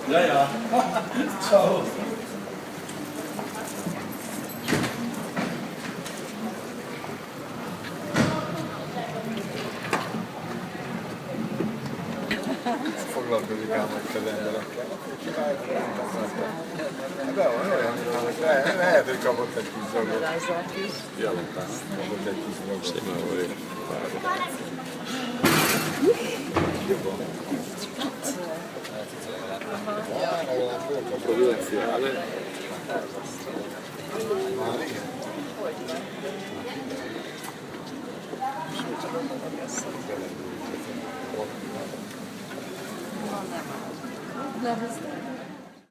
Ja, ja. Ciao. Foglalkozik ám most az emberekkel. De van olyan, hogy lehet, hogy kapott egy kis zagot. Ja, kapott egy kis zagot. Simán vagyok. Jobban. Legalább volt a provinciále. Már igen. Nem, ez